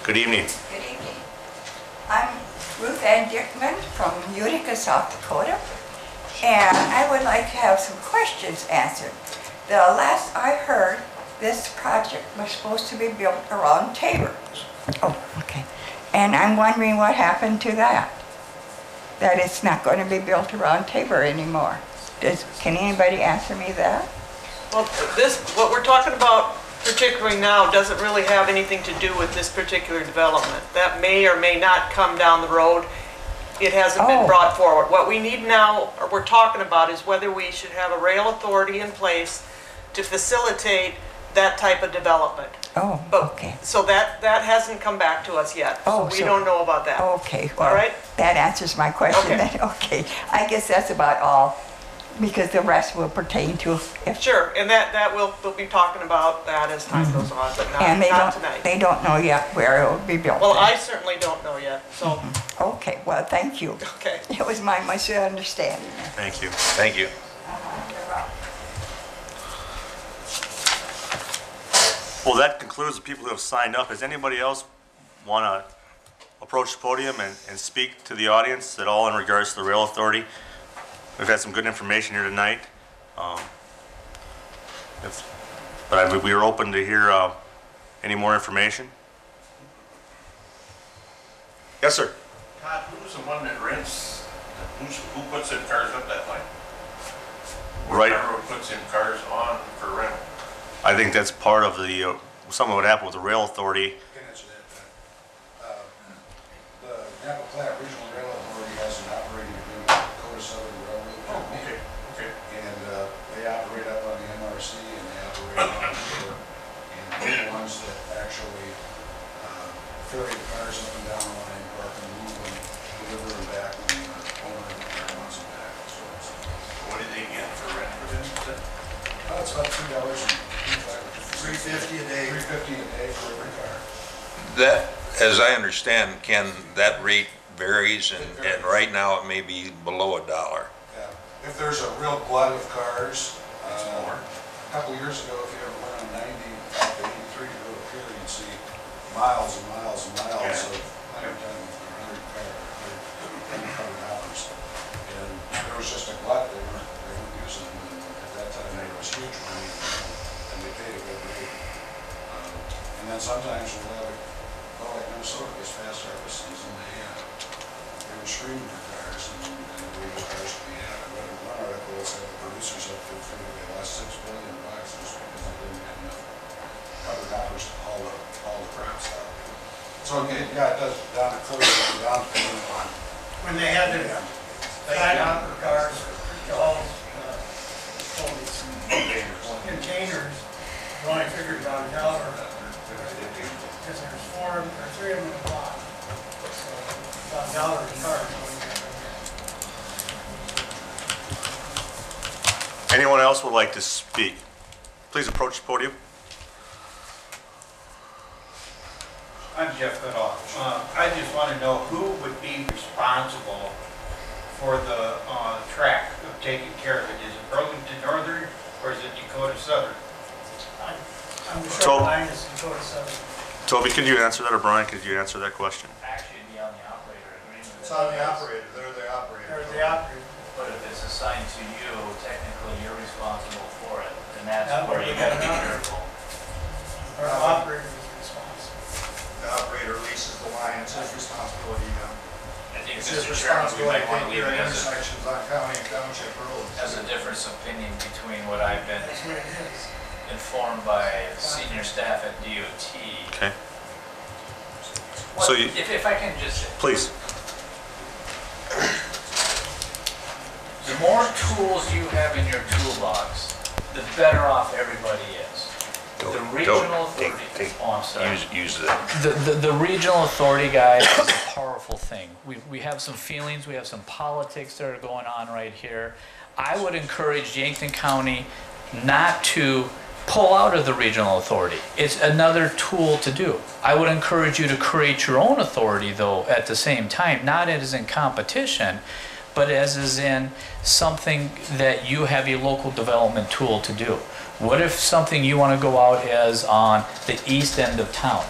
Good evening. Good evening. I'm Ruth Ann Dickman from Utica, South Dakota, and I would like to have some questions answered. The last I heard, this project was supposed to be built around Tabor. Oh, okay. And I'm wondering what happened to that? That it's not going to be built around Tabor anymore. Can anybody answer me that? Well, what we're talking about particularly now doesn't really have anything to do with this particular development. That may or may not come down the road. It hasn't been brought forward. What we need now, or we're talking about, is whether we should have a rail authority in place to facilitate that type of development. Oh, okay. So that hasn't come back to us yet. Oh, so we don't know about that. Okay. Well, all right. That answers my question. Okay. Then. Okay. I guess that's about all, because the rest will pertain to. Sure, and that we'll be talking about that as time goes on, but not, And not tonight. they don't know yet where it will be built. Well, then. I certainly don't know yet. So. Okay. Well, thank you. Okay. It was my misunderstanding. Thank you. Thank you. Well, that concludes the people who have signed up. Does anybody else want to approach the podium and speak to the audience at all in regards to the rail authority? We've had some good information here tonight. But we are open to hear any more information. Yes, sir. Todd, who's the one that rents? Who puts in cars up that line? Right. Railroad puts in cars on for rental. I think that's part of the, some of what happened with the rail authority. Can answer that. The Napa Platte Regional Rail Authority has an operating agreement with Dakota Southern Railroad Company. Okay. And they operate up on the MRC and they operate on the river. And they're the ones that actually ferry the cars up and down the line, park and move them, deliver them back when the owner of the car wants them back. What do they get for rent for them? It's about $3.25. $3.50 a day. $3.50 a day for every car. That, as I understand, Ken, that rate varies, and right now it may be below $1. Yeah. If there's a real glut of cars, It's more. a couple years ago, if you ever went on 90 out to 83 to go to Pier, you'd see miles and miles and miles of 100 ton or 100 covered hours. And there was just a glut, they weren't using them, and at that time it was huge money, and they paid a good rate. And then sometimes we'll have, like Minnesota, this past harvest season, they were screaming for cars, and the way those cars could be had. I read in one article that said the producers up to figure they lost $6 billion just because they didn't have enough covered hours to haul the crops out. So it does down to close down depending on. When they had the side hopper cars, all containers, we only figured about $1. Because there's 4 or 3 of them in a block. So about $1 a car. Anyone else would like to speak? Please approach the podium. I'm Jeff Goodall. I just want to know who would be responsible for the track of taking care of it. Is it Burlington Northern or is it Dakota Southern? I'm sure mine is Dakota Southern. Toby, could you answer that, or Brian, could you answer that question? Actually, it'd be on the operator agreement. It's on the operator, they're the operator. Or the operator. But if it's assigned to you, technically you're responsible for it, and that's Yeah, where but you we gotta got be an careful. Our operator is responsible. The operator leases the line, it's his responsibility. I think, It's his Mr. Chairman, we responsibility might to want to take leave care it of as a, intersections on county and township roads. as a difference of opinion between what I've been That's what it is. informed by senior staff at DOT. Okay, What- So you- if I can just, please. the more tools you have in your toolbox, the better off everybody is. The regional authority, oh, I'm sorry. Use that. The regional authority, guys, is a powerful thing. We have some feelings, we have some politics that are going on right here. I would encourage Yankton County not to pull out of the regional authority. It's another tool to do. I would encourage you to create your own authority, though, at the same time, not as in competition, but as is in something that you have a local development tool to do. What if something you want to go out as on the east end of town?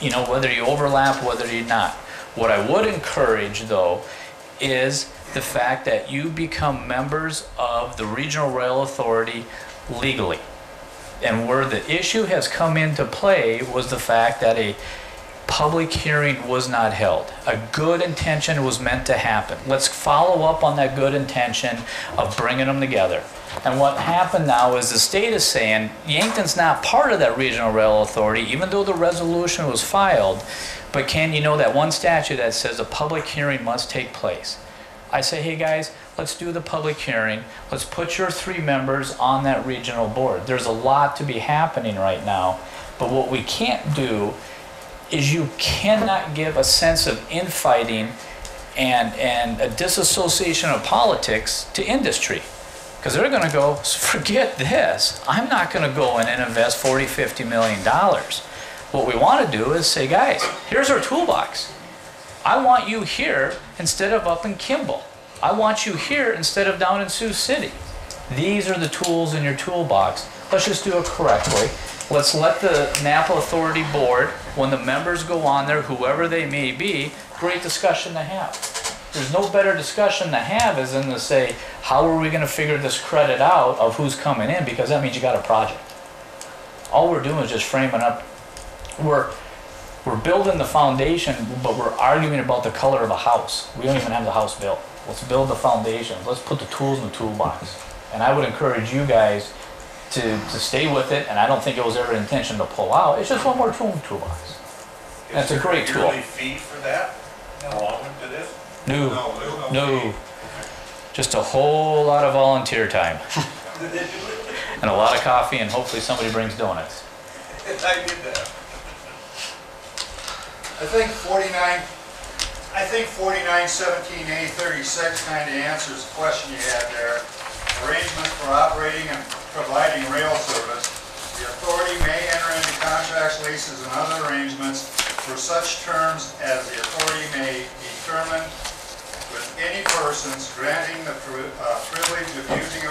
You know, whether you overlap, whether you're not. What I would encourage, though, is the fact that you become members of the Regional Rail Authority legally. And where the issue has come into play was the fact that a public hearing was not held. A good intention was meant to happen. Let's follow up on that good intention of bringing them together. And what happened now is the state is saying Yankton's not part of that Regional Rail Authority, even though the resolution was filed. But Ken, you know that one statute that says a public hearing must take place. I say, hey guys, let's do the public hearing. Let's put your 3 members on that regional board. There's a lot to be happening right now. But what we can't do is you cannot give a sense of infighting and a disassociation of politics to industry. Because they're going to go, forget this. I'm not going to go in and invest $40, $50 million. What we want to do is say, guys, here's our toolbox. I want you here instead of up in Kimball. I want you here instead of down in Sioux City. These are the tools in your toolbox. Let's just do it correctly. Let's let the Napa Authority Board, when the members go on there, whoever they may be, great discussion to have. There's no better discussion to have is than to say, how are we going to figure this credit out of who's coming in? Because that means you got a project. All we're doing is just framing up. We're building the foundation, but we're arguing about the color of a house. We don't even have the house built. Let's build the foundation. Let's put the tools in the toolbox. And I would encourage you guys to stay with it, and I don't think it was ever an intention to pull out. It's just one more tool in the toolbox. And it's a great tool. Is there a yearly fee for that? Along to this? No. Just a whole lot of volunteer time. And a lot of coffee, and hopefully somebody brings donuts. I did that. I think 4917A36 kind of answers the question you had there. Arrangements for operating and providing rail service. The authority may enter into contracts, leases, and other arrangements for such terms as the authority may determine with any persons granting the privilege of using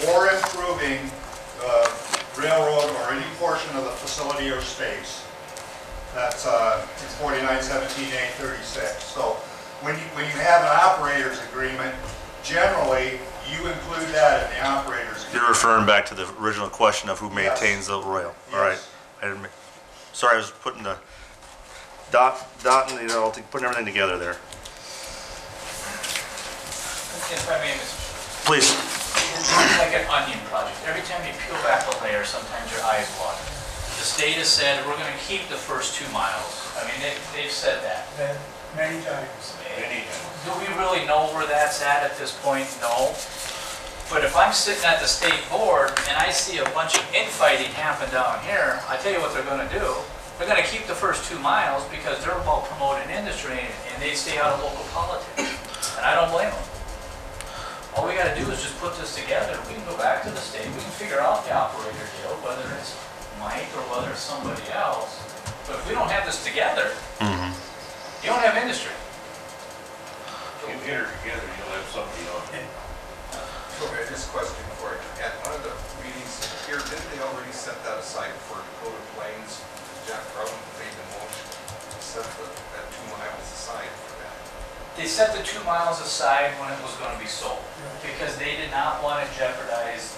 or improving the railroad or any portion of the facility or space. That's 4917A36. So when you have an operator's agreement, generally you include that in the operator's agreement. You're referring back to the original question of who maintains the rail. All right. I didn't. Sorry, I was putting the dotting, putting everything together there. If I may, Mr. Please. It's like an onion project. Every time you peel back a layer, sometimes your eyes water. The state has said we're going to keep the first 2 miles. I mean, they've said that. Many times. Do we really know where that's at this point? No. But if I'm sitting at the state board and I see a bunch of infighting happen down here, I tell you what they're going to do. They're going to keep the first 2 miles because they're about promoting industry and they stay out of local politics. And I don't blame them. All we got to do is just put this together. We can go back to the state. We can figure out the operator deal, whether it's Mike or whether it's somebody else. But if we don't have this together, you don't have industry. You get her together, you'll have somebody on. Okay, this question for you. At one of the meetings here, didn't they already set that aside for Dakota Plains? Jack Crow, They set the 2 miles aside when it was going to be sold because they did not want to jeopardize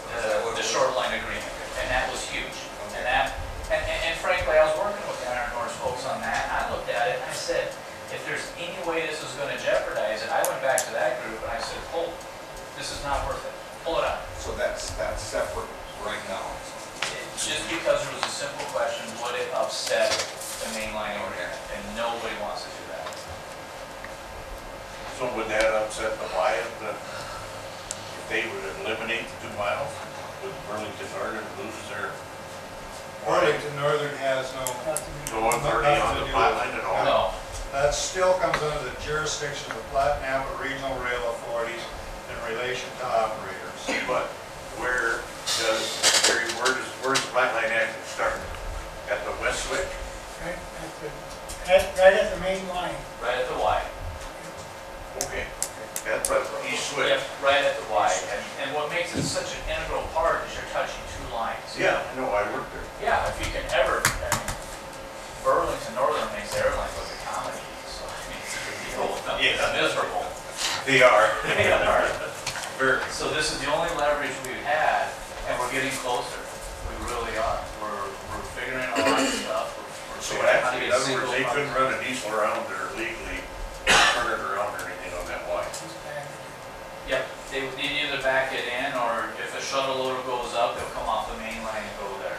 the shoreline agreement, and that was huge. And frankly, I was working with the Iron Horse folks on that, and I looked at it and I said, if there's any way this is going to jeopardize it, I went back to that group and I said, hold, this is not worth it. Pull it out. So that's separate right now. Just because there was a simple question, would it upset the mainline agreement? And nobody wants to do that. So would that upset the why of the, if they would eliminate the 2 miles, would Burlington Northern lose their? Burlington Northern has no authority on the pipeline at all? No. That still comes under the jurisdiction of the Platte Napa Regional Rail Authorities in relation to operators. But where's the pipeline actually start? At the West Switch? Right at the main line. Right at the Y. Okay. That's right, East Switch. Yep, right at the Y. And what makes it such an integral part is you're touching 2 lines. Yeah, I know, I worked there. Yeah, if you can ever, Burlington Northern makes airlines look a comedy, so I mean, it's a big deal. It's miserable. They are. They are. Very. So this is the only leverage we've had, and we're getting closer. We really are. We're figuring out a lot of stuff. We're So figuring out how to actually, in get other words, they single couldn't run a diesel around there legally, turn it around or anything on that line. Yep, they would need either back it in, or if a shuttle loader goes up, they'll come off the main line and go there.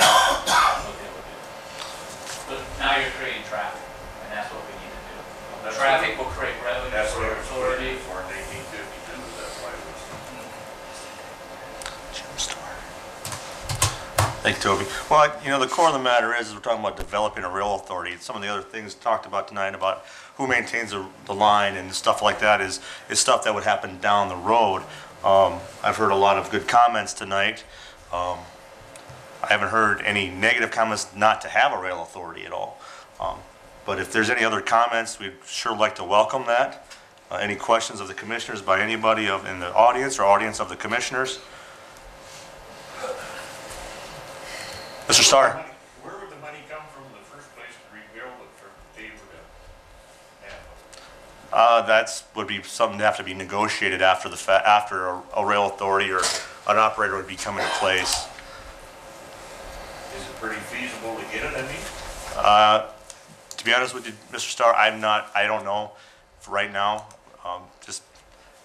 That's what they would do. But now you're creating traffic, and that's what we need to do. Traffic will create revenue That's for what the it was authority. for in 1852, that's why it was. Thank you, Toby. Well, the core of the matter is we're talking about developing a rail authority. Some of the other things talked about tonight about who maintains the line and stuff like that is stuff that would happen down the road. I've heard a lot of good comments tonight. I haven't heard any negative comments not to have a rail authority at all. But if there's any other comments, we'd sure like to welcome that. Any questions of the commissioners by anybody in the audience or audience of the commissioners? Mr. Starr. Where would the money come from in the first place to rebuild it from Tabor to Napa? That's would be something to have to be negotiated after after a rail authority or an operator would be coming to place. Is it pretty feasible to get it, I mean? To be honest with you, Mr. Starr, I don't know for right now. Just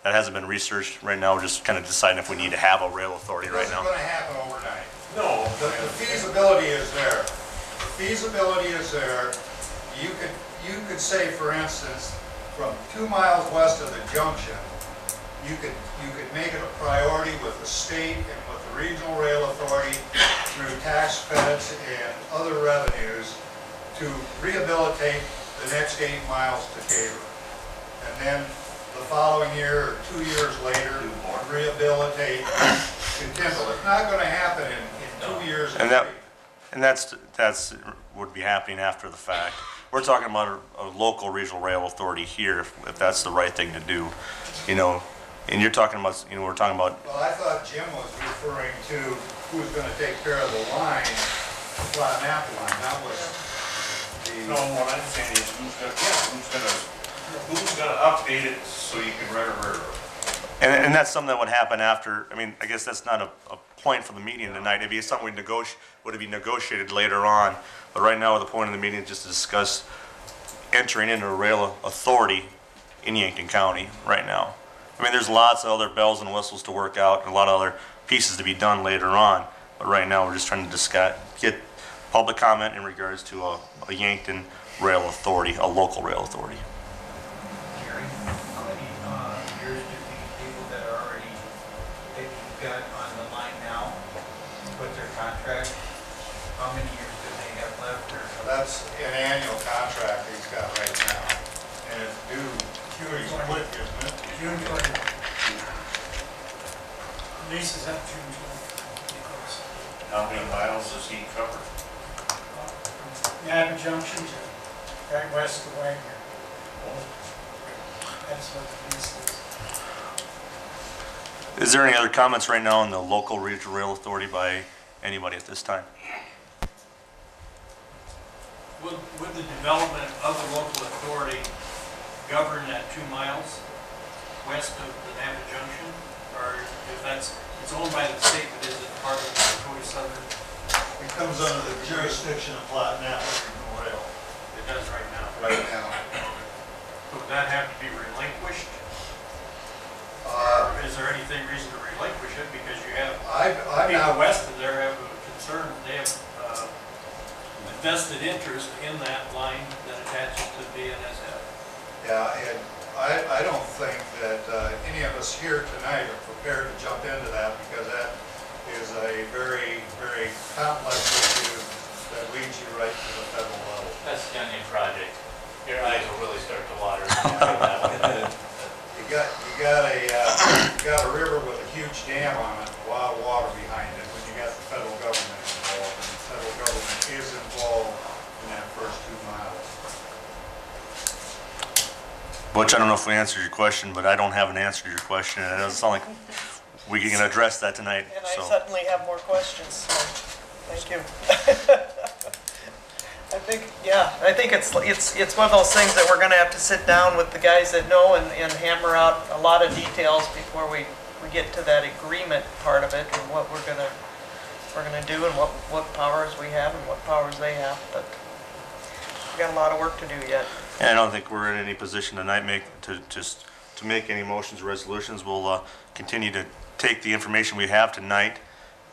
that hasn't been researched right now. We're just kind of deciding if we need to have a rail authority right now. It's going to happen overnight. No. The feasibility is there. The feasibility is there. You could say, for instance, from 2 miles west of the junction, you could make it a priority with the state and with the regional rail authority through tax credits and other revenues to rehabilitate the next 8 miles to Tabor. And then the following year or 2 years later, rehabilitate to Tyndall. It's not going to happen in 2 years. And that's would be happening after the fact. We're talking about a local regional rail authority here, if that's the right thing to do, And you're talking about, we're talking about. Well, I thought Jim was referring to who's going to take care of the line, the Platte Napa line. That was the. No, what I'm saying is who's gonna update it so you can run a railroad? And that's something that would happen after. I guess that's not a point for the meeting tonight. It'd be something would be negotiated later on. But right now, the point of the meeting is just to discuss entering into a rail authority in Yankton County right now. There's lots of other bells and whistles to work out and a lot of other pieces to be done later on. But right now, we're just trying to get public comment in regards to a Yankton rail authority, a local rail authority. Jerry, how many years do these people that are already, that you've got on the line now, with their contract, how many years do they have left? That's an annual contract he's got right now. And it's due June 20th, isn't it? June 20th. Lease is up June 20th. How many miles does he cover? Napa Junction to right west of Wagner. That's what the lease is. Is there any other comments right now on the local regional rail authority by anybody at this time? Would the development of the local authority govern that 2 miles west of the Napa Junction? Or if it's owned by the state, but is it part of the Dakota Southern? It comes under the jurisdiction of Platte Napa Regional Rail It does right now. right now. Would that have to be relinquished? Or is there anything reason to relinquish it? Because you have I'm people not, west of there have a concern, they have a vested interest in that line that attaches to BNSF. Yeah, and I don't think that any of us here tonight are prepared to jump into that because that is a very, very complex issue that leads you right to the federal level. That's the Onion Project. Your eyes will really start to water. You got a river with a huge dam on it, a lot of water behind it when you got the federal government involved. And the federal government is involved in that first 2 miles. Butch, I don't know if we answered your question, but I don't have an answer to your question, and it doesn't sound like we can address that tonight. And I So, certainly have more questions, so thank you. I think it's one of those things that we're gonna have to sit down with the guys that know and hammer out a lot of details before we get to that agreement part of it and what we're gonna do and what powers we have and what powers they have, but we got a lot of work to do yet. and I don't think we're in any position tonight to make any motions or resolutions. We'll continue to take the information we have tonight,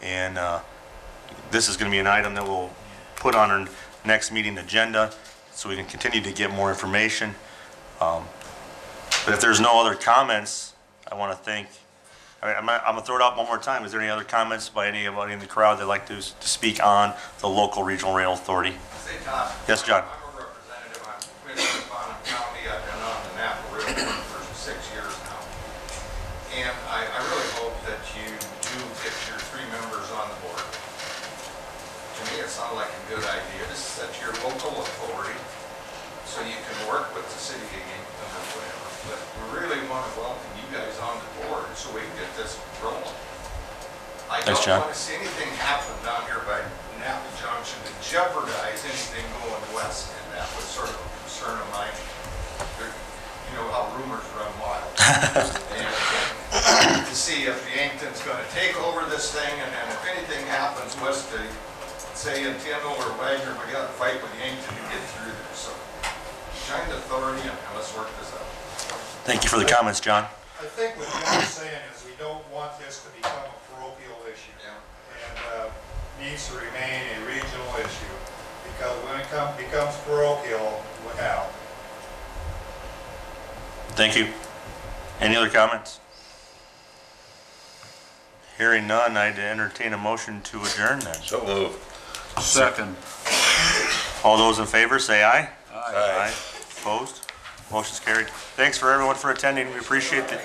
and this is going to be an item that we'll put on our next meeting agenda so we can continue to get more information. But if there's no other comments, I want to thank, I'm going to throw it out one more time. Is there any other comments by anybody in the crowd that'd like to speak on the local regional rail authority? Say, Tom. Yes, John. I'm a representative on Commision of Bonham County. I've been on the Napa Railroad for 6 years now. And I really hope that you do get your 3 members on the board. To me, it sounded like a good idea. This is at your local authority, so you can work with the city of Yankton or whatever. But we really want to welcome you guys on the board so we can get this rolling. I Thanks, don't John. want to see anything happen down here by Napa Junction to jeopardize anything going west, and that was sort of a concern of mine. You know how rumors run wild. And to see if Yankton's going to take over this thing, and then if anything happens west to, say, in Tyndall or Wagner, we got to fight with Yankton to get through there. So, join the authority and let's work this out. Thank you for the comments, John. I think what John's saying is we don't want this to become a parochial issue. And needs to remain a regional issue, because when it becomes parochial, look out. Thank you. Any other comments? Hearing none, I'd entertain a motion to adjourn then. So moved. Second. All those in favor, say aye. Aye. Opposed? Motion's carried. Thanks for everyone for attending. We appreciate the